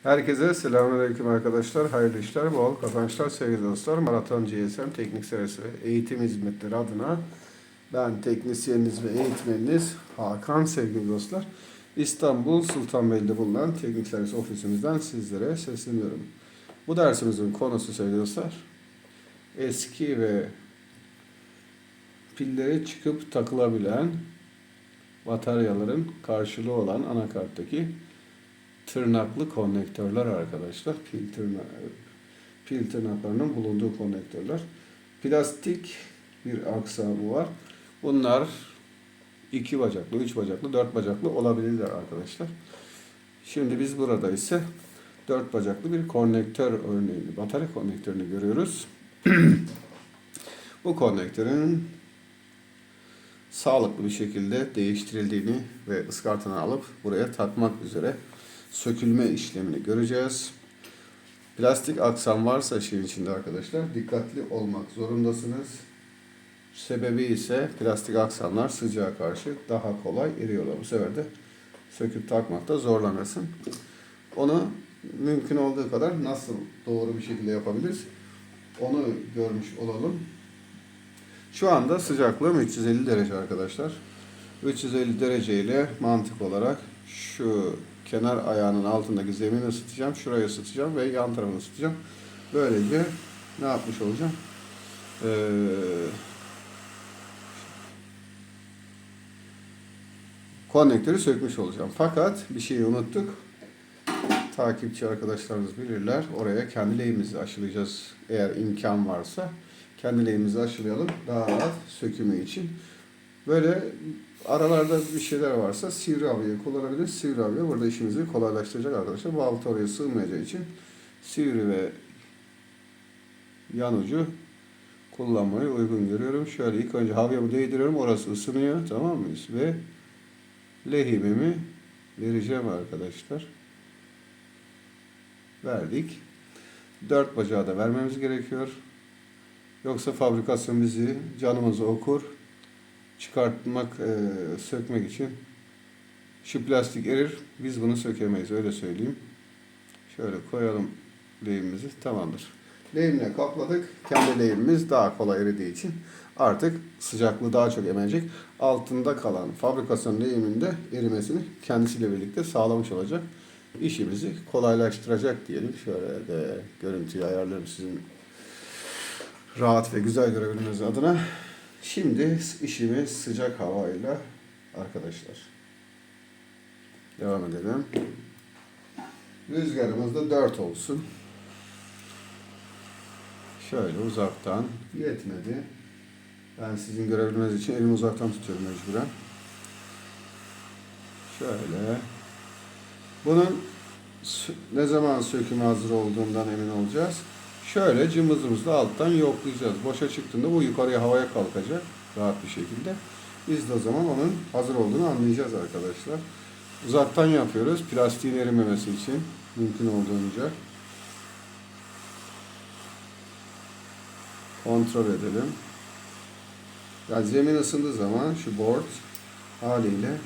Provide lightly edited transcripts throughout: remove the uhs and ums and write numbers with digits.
Herkese selamünaleyküm arkadaşlar. Hayırlı işler, bol kazançlar sevgili dostlar. Maraton GSM Teknik Serisi ve Eğitim Hizmetleri adına ben teknisyeniniz ve eğitmeniniz Hakan sevgili dostlar. İstanbul Sultanbeyli'de bulunan Teknik Servis ofisimizden sizlere sesleniyorum. Bu dersimizin konusu sevgili dostlar, eski ve pilleri çıkıp takılabilen bataryaların karşılığı olan anakarttaki tırnaklı konnektörler arkadaşlar. Pil tırnaklarının bulunduğu konnektörler. Plastik bir aksamı var. Bunlar 2 bacaklı, 3 bacaklı, 4 bacaklı olabilirler arkadaşlar. Şimdi biz burada ise 4 bacaklı bir konnektör örneğini, batarya konnektörünü görüyoruz. Bu konnektörün sağlıklı bir şekilde değiştirildiğini ve ıskartını alıp buraya takmak üzere sökülme işlemini göreceğiz. Plastik aksam varsa şeyin içinde arkadaşlar dikkatli olmak zorundasınız. Sebebi ise plastik aksamlar sıcağa karşı daha kolay eriyorlar. Bu sefer de söküp takmakta zorlanırsın. Onu mümkün olduğu kadar nasıl doğru bir şekilde yapabiliriz onu görmüş olalım. Şu anda sıcaklığım 350 derece arkadaşlar. 350 derece ile mantık olarak şu kenar ayağının altındaki zemini ısıtacağım. Şurayı ısıtacağım ve yan tarafını ısıtacağım. Böylece ne yapmış olacağım? Konnektörü sökmüş olacağım. Fakat bir şeyi unuttuk. Takipçi arkadaşlarımız bilirler. Oraya kendi lehimizi aşılayacağız. Eğer imkan varsa kendi lehimizi aşılayalım. Daha rahat sökümü için. Böyle aralarda bir şeyler varsa sivri havayı kullanabiliriz. Sivri havya burada işimizi kolaylaştıracak arkadaşlar. Bu altı oraya sığmayacağı için sivri ve yan ucu kullanmayı uygun görüyorum. Şöyle ilk önce havyamı değdiriyorum. Orası ısınıyor. Tamam mıyız? Ve lehimimi vereceğim arkadaşlar. Verdik. 4 bacağı da vermemiz gerekiyor. Yoksa fabrikasyon bizi canımızı okur. Çıkartmak, sökmek için şu plastik erir. Biz bunu sökemeyiz. Öyle söyleyeyim. Şöyle koyalım lehimimizi. Tamamdır. Lehimle kapladık. Kendi lehimimiz daha kolay eridiği için artık sıcaklığı daha çok emecek. Altında kalan fabrikasyon lehiminde erimesini kendisiyle birlikte sağlamış olacak. İşimizi kolaylaştıracak diyelim. Şöyle de görüntüyü ayarlarım sizin rahat ve güzel görebilmeniz adına. Şimdi işimiz sıcak havayla arkadaşlar. Devam edelim. Rüzgarımız da 4 olsun. Şöyle uzaktan yetmedi. Ben sizin görebilmeniz için elimi uzaktan tutuyorum mecburen. Şöyle. Bunun ne zaman söküme hazır olduğundan emin olacağız. Şöyle cımbızımızla alttan yoklayacağız. Boşa çıktığında bu yukarıya havaya kalkacak rahat bir şekilde. Biz de o zaman onun hazır olduğunu anlayacağız arkadaşlar. Uzaktan yapıyoruz. Plastiğin erimemesi için mümkün olduğunca. Kontrol edelim. Yani zemin ısındığı zaman şu board haliyle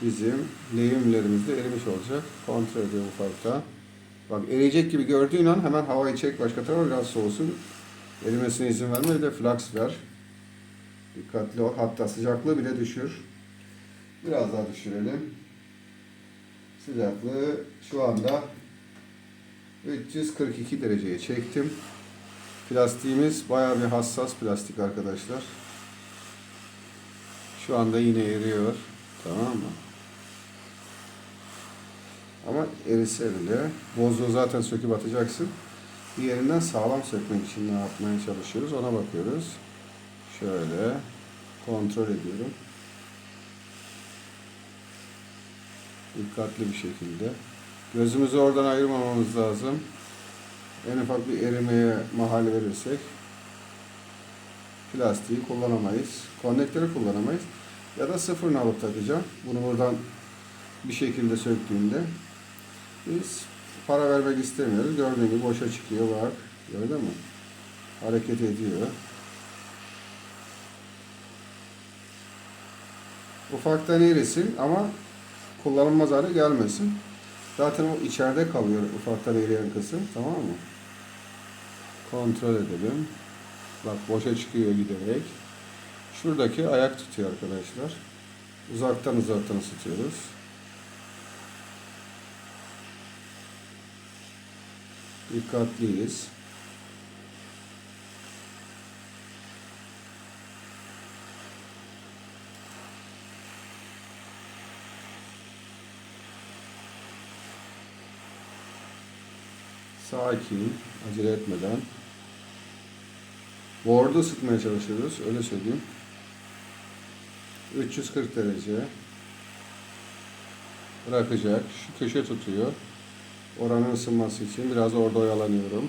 bizim lehimlerimiz de erimiş olacak. Kontrol ediyorum ufaktan. Bak eriyecek gibi gördüğün an hemen havayı çek başka tarafa biraz soğusun. Erimesine izin verme bir de flux ver. Dikkatli ol. Hatta sıcaklığı bile düşür. Biraz daha düşürelim. Sıcaklığı şu anda 342 dereceye çektim. Plastiğimiz bayağı bir hassas plastik arkadaşlar. Şu anda yine eriyor. Tamam mı? Ama erise bile. Bozduğu zaten söküp atacaksın. Bir yerinden sağlam sökmek için ne yapmaya çalışıyoruz ona bakıyoruz. Şöyle kontrol ediyorum. Dikkatli bir şekilde. Gözümüzü oradan ayırmamamız lazım. En ufak bir erimeye mahal verirsek plastiği kullanamayız. Konnektörü kullanamayız. Ya da sıfırını alıp takacağım. Bunu buradan bir şekilde söktüğümde biz para vermek istemiyoruz. Gördüğün gibi boşa çıkıyor bak. Gördün mü? Hareket ediyor. Ufaktan erisin ama kullanılmaz hale gelmesin. Zaten o içeride kalıyor ufaktan eriyen kısım. Tamam mı? Kontrol edelim. Bak boşa çıkıyor giderek. Şuradaki ayak tutuyor arkadaşlar. Uzaktan ısıtıyoruz. Dikkatliyiz. Sakin, acele etmeden. Board'u ısıtmaya çalışıyoruz, öyle söyleyeyim. 340 derece. Bırakacak. Şu köşe tutuyor. Oranın ısınması için biraz orada oyalanıyorum.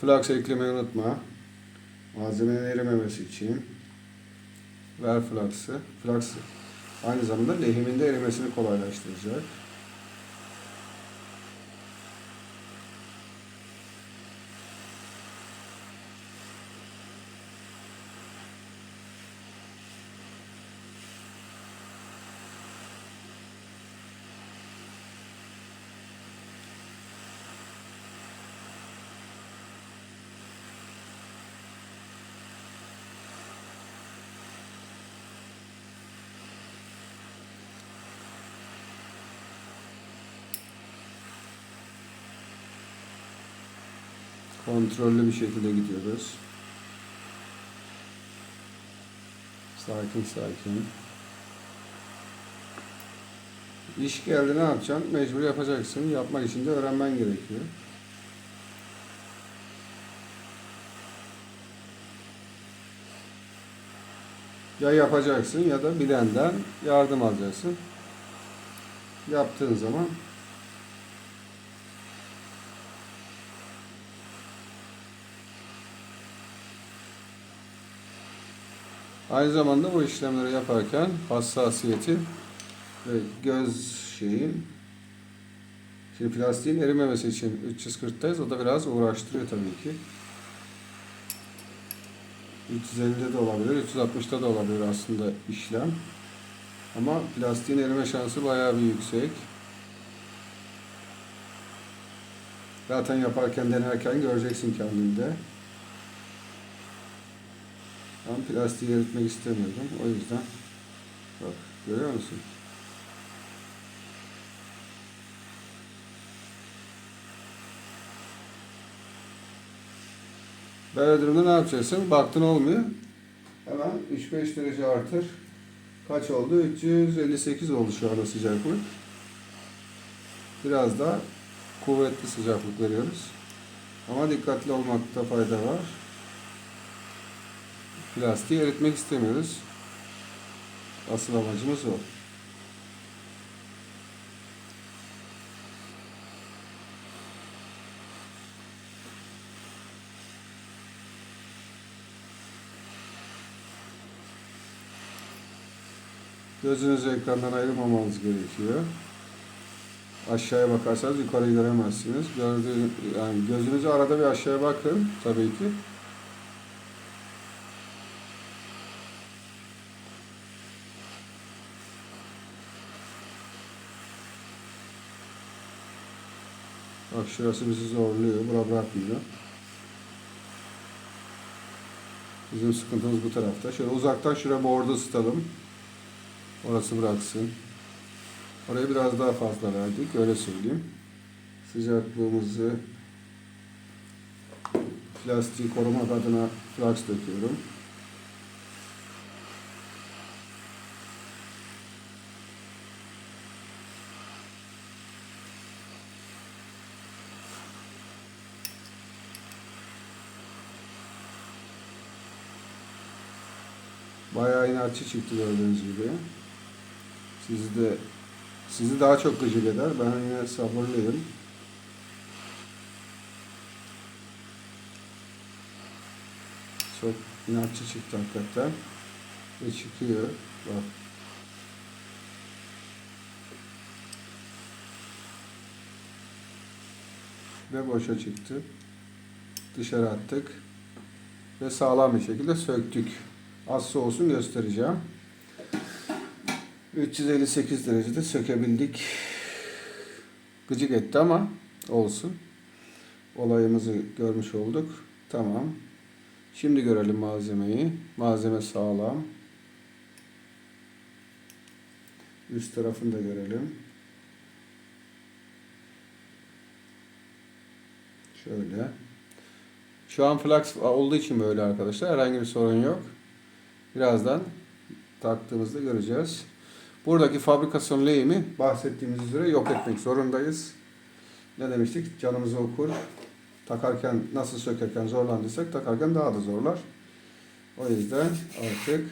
Flux eklemeyi unutma. Malzemenin erimemesi için. Ver flux'ı. Flux aynı zamanda lehiminde erimesini kolaylaştıracak. Kontrollü bir şekilde gidiyoruz. Sakin sakin. İş geldi ne yapacaksın? Mecbur yapacaksın. Yapmak için de öğrenmen gerekiyor. Ya yapacaksın ya da bilenden yardım alacaksın. Yaptığın zaman aynı zamanda bu işlemleri yaparken hassasiyeti ve göz şimdi plastiğin erimemesi için 340'tayız. O da biraz uğraştırıyor tabii ki. 350'de de olabilir, 360'da da olabilir aslında işlem. Ama plastiğin erime şansı bayağı bir yüksek. Zaten yaparken, denerken göreceksin kendinde. Ben plastiği eritmek istemiyordum. O yüzden bak, görüyor musun? Böyle durumda ne yapacaksın? Baktın olmuyor. Hemen 3-5 derece artır. Kaç oldu? 358 oldu şu anda sıcaklık. Biraz daha kuvvetli sıcaklık veriyoruz. Ama dikkatli olmakta fayda var. Plastiği eritmek istemiyoruz. Asıl amacımız o. Gözünüzü ekrandan ayırmamanız gerekiyor. Aşağıya bakarsanız yukarıyı göremezsiniz. Yani gözünüzü arada bir aşağıya bakın tabii ki. Bak şurası bizi zorluyor. Bura bırakmıyor. Bizim sıkıntımız bu tarafta. Şöyle uzaktan şuraya board'u ısıtalım. Orası bıraksın. Oraya biraz daha fazla verdik. Öyle söyleyeyim. Sıcaklığımızı plastiği korumak adına flux döküyorum. Bayağı inatçı çıktı gördüğünüz gibi. Sizi daha çok gıcık eder. Ben yine sabırlıyım. Çok inatçı çıktı hakikaten. Ve çıkıyor. Bak. ve boşa çıktı. Dışarı attık ve sağlam bir şekilde söktük. Az soğusun göstereceğim. 358 derecede sökebildik. Gıcık etti ama olsun. Olayımızı görmüş olduk. Tamam. Şimdi görelim malzemeyi. Malzeme sağlam. Üst tarafını da görelim. Şöyle. Şu an flux olduğu için böyle arkadaşlar. Herhangi bir sorun yok. Birazdan taktığımızda göreceğiz. Buradaki fabrikasyon lehimi bahsettiğimiz üzere yok etmek zorundayız. Ne demiştik? Canımızı okur. Takarken nasıl sökerken zorlandıysak takarken daha da zorlar. O yüzden artık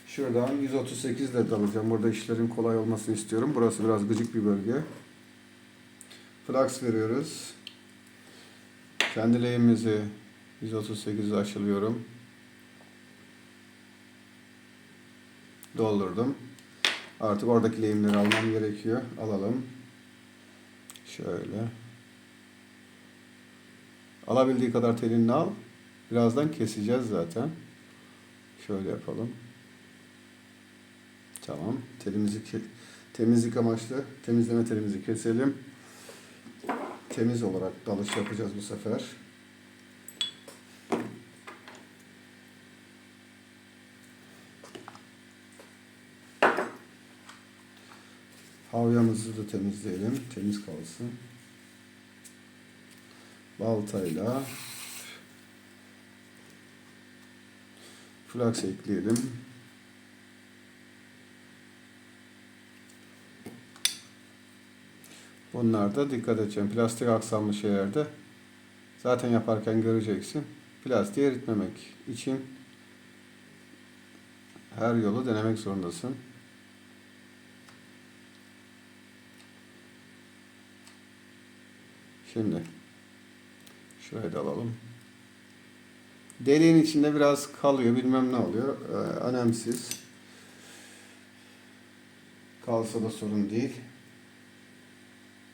şuradan 138 ile dalacağım. Burada işlerin kolay olmasını istiyorum. Burası biraz gıcık bir bölge. Flux veriyoruz. Kendi lehimimizi 138'e aşılıyorum. Doldurdum. Artık oradaki lehimleri almam gerekiyor. Alalım. Şöyle. Alabildiği kadar telini al. Birazdan keseceğiz zaten. Şöyle yapalım. Tamam. Temizlik amaçlı temizleme telimizi keselim. Temiz olarak dalış yapacağız bu sefer. Havyamızı da temizleyelim. Temiz kalsın. Baltayla flux ekleyelim. Bunlar da dikkat edeceğim. Plastik aksamlı şeylerde zaten yaparken göreceksin. Plastiği eritmemek için her yolu denemek zorundasın. Şimdi şurayı da alalım. Deliğin içinde biraz kalıyor. Bilmem ne oluyor. Önemsiz. Kalsa da sorun değil.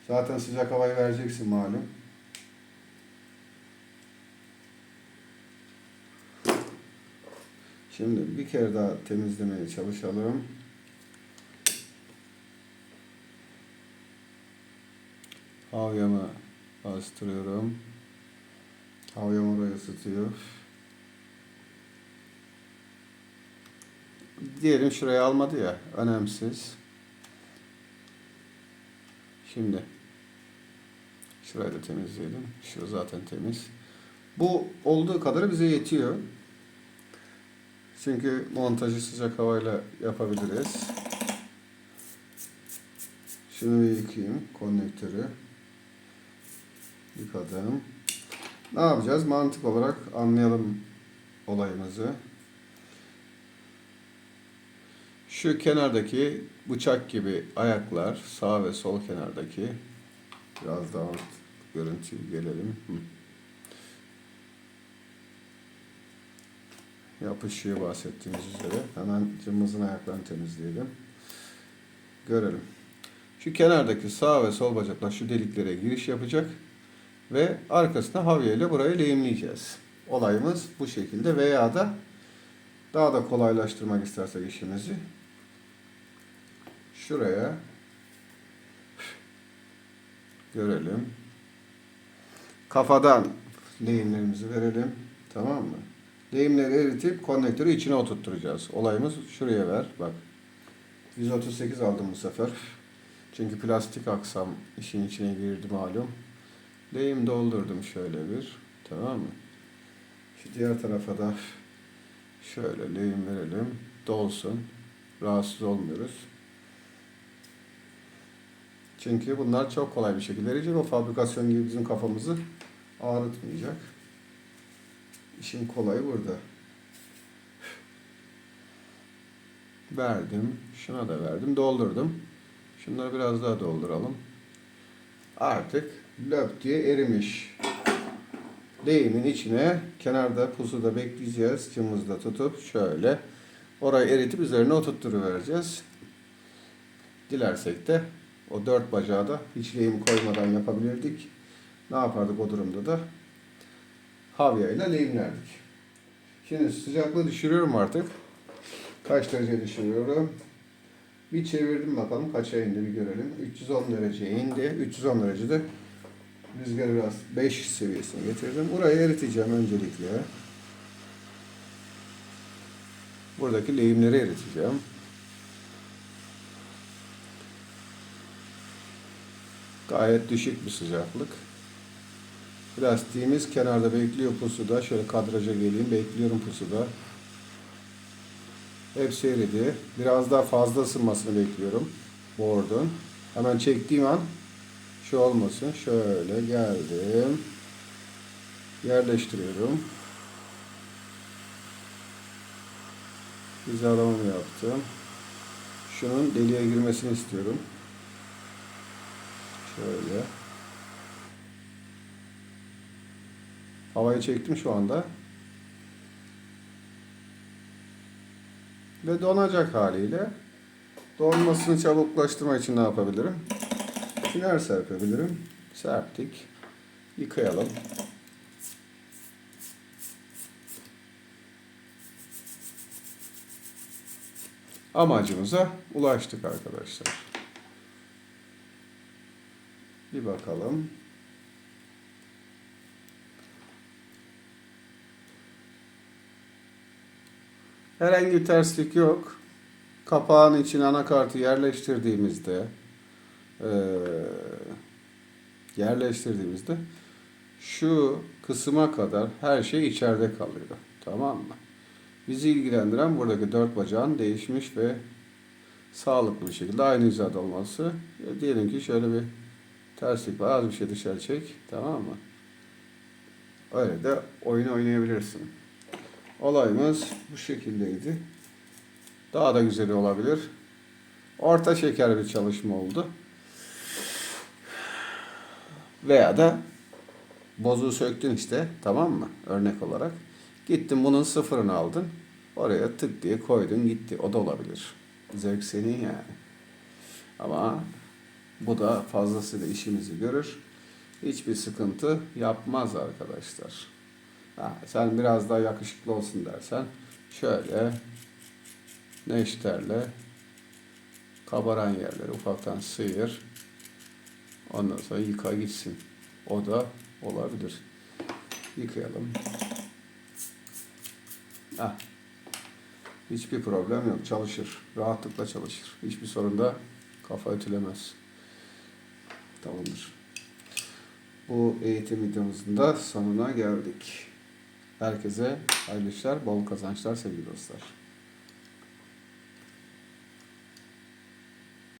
Zaten sıcak havayı vereceksin malum. Şimdi bir kere daha temizlemeye çalışalım. Havyamı bastırıyorum. Havyam orayı ısıtıyor. Diyelim şuraya almadı ya. Önemsiz. Şimdi şurayı da temizleyelim. Şu zaten temiz. Bu olduğu kadarı bize yetiyor. Çünkü montajı sıcak havayla yapabiliriz. Şunu bir yıkayayım. Konnektörü yıkadım. Ne yapacağız? Mantık olarak anlayalım olayımızı. Şu kenardaki bıçak gibi ayaklar, sağ ve sol kenardaki, biraz daha görüntüyü gelelim. Yapışıyor bahsettiğimiz üzere. Hemen cımbızın ayaklarını temizleyelim. Görelim. Şu kenardaki sağ ve sol bacaklar şu deliklere giriş yapacak ve arkasına havya ile burayı lehimleyeceğiz. Olayımız bu şekilde veya da daha da kolaylaştırmak istersek işimizi şuraya görelim. Kafadan lehimlerimizi verelim. Tamam mı? Lehimleri eritip konnektörü içine oturtturacağız. Olayımız şuraya ver. Bak. 138 aldım bu sefer. Çünkü plastik aksam işin içine girdi malum. Lehim doldurdum şöyle bir. Tamam mı? Şu diğer tarafa da şöyle lehim verelim. Dolsun. Rahatsız olmuyoruz. Çünkü bunlar çok kolay bir şekilde eriyecek. O fabrikasyon gibi bizim kafamızı ağrıtmayacak. İşin kolayı burada. Verdim. Şuna da verdim. Doldurdum. Şunları biraz daha dolduralım. Artık löp diye erimiş. Lehimin içine kenarda pusuda bekleyeceğiz. Cımbızla tutup şöyle orayı eritip üzerine oturtturuvereceğiz. Dilersek de o 4 bacağı da hiç lehim koymadan yapabilirdik. Ne yapardık o durumda da? Havyayla lehimlerdik. Şimdi sıcaklığı düşürüyorum artık. Kaç derece düşürüyorum? Bir çevirdim bakalım kaça indi bir görelim. 310 dereceye indi. 310 derecede rüzgarı biraz 5 seviyesine getirdim. Burayı eriteceğim öncelikle. Buradaki lehimleri eriteceğim. Gayet düşük bir sıcaklık. Plastiğimiz kenarda bekliyor pusuda. Şöyle kadraja geleyim. Bekliyorum pusuda. Hepsi eridi. Biraz daha fazla ısınmasını bekliyorum. Board'un. Hemen çektiğim an şu olmasın. Şöyle geldim. Yerleştiriyorum. Hizalamamı yaptım. Şunun deliğe girmesini istiyorum. Şöyle. Havayı çektim şu anda. Ve donacak haliyle. Donmasını çabuklaştırmak için ne yapabilirim? Tiner serpebilirim. Serptik. Yıkayalım. Amacımıza ulaştık arkadaşlar. Bir bakalım. Herhangi bir terslik yok. Kapağın içine anakartı yerleştirdiğimizde şu kısma kadar her şey içeride kalıyor. Tamam mı? Bizi ilgilendiren buradaki 4 bacağın değişmiş ve sağlıklı bir şekilde aynı hizada olması. Diyelim ki şöyle bir terslik var. Az bir şey dışarı çek. Tamam mı? Öyle de oyun oynayabilirsin. Olayımız bu şekildeydi. Daha da güzel olabilir. Orta şeker bir çalışma oldu. Veya da bozuğu söktün işte, tamam mı? Örnek olarak. Gittin bunun sıfırını aldın. Oraya tık diye koydun gitti. O da olabilir. Zevk senin yani. Ama bu da fazlasıyla işimizi görür. Hiçbir sıkıntı yapmaz arkadaşlar. Sen biraz daha yakışıklı olsun dersen şöyle neşterle kabaran yerleri ufaktan sıyır. Ondan sonra yıka gitsin. O da olabilir. Yıkayalım. Hiçbir problem yok. Çalışır. Rahatlıkla çalışır. Hiçbir sorun da kafa ötülemez. Tamamdır. Bu eğitim videomuzun da sonuna geldik. Herkese hayırlı işler, bol kazançlar sevgili dostlar.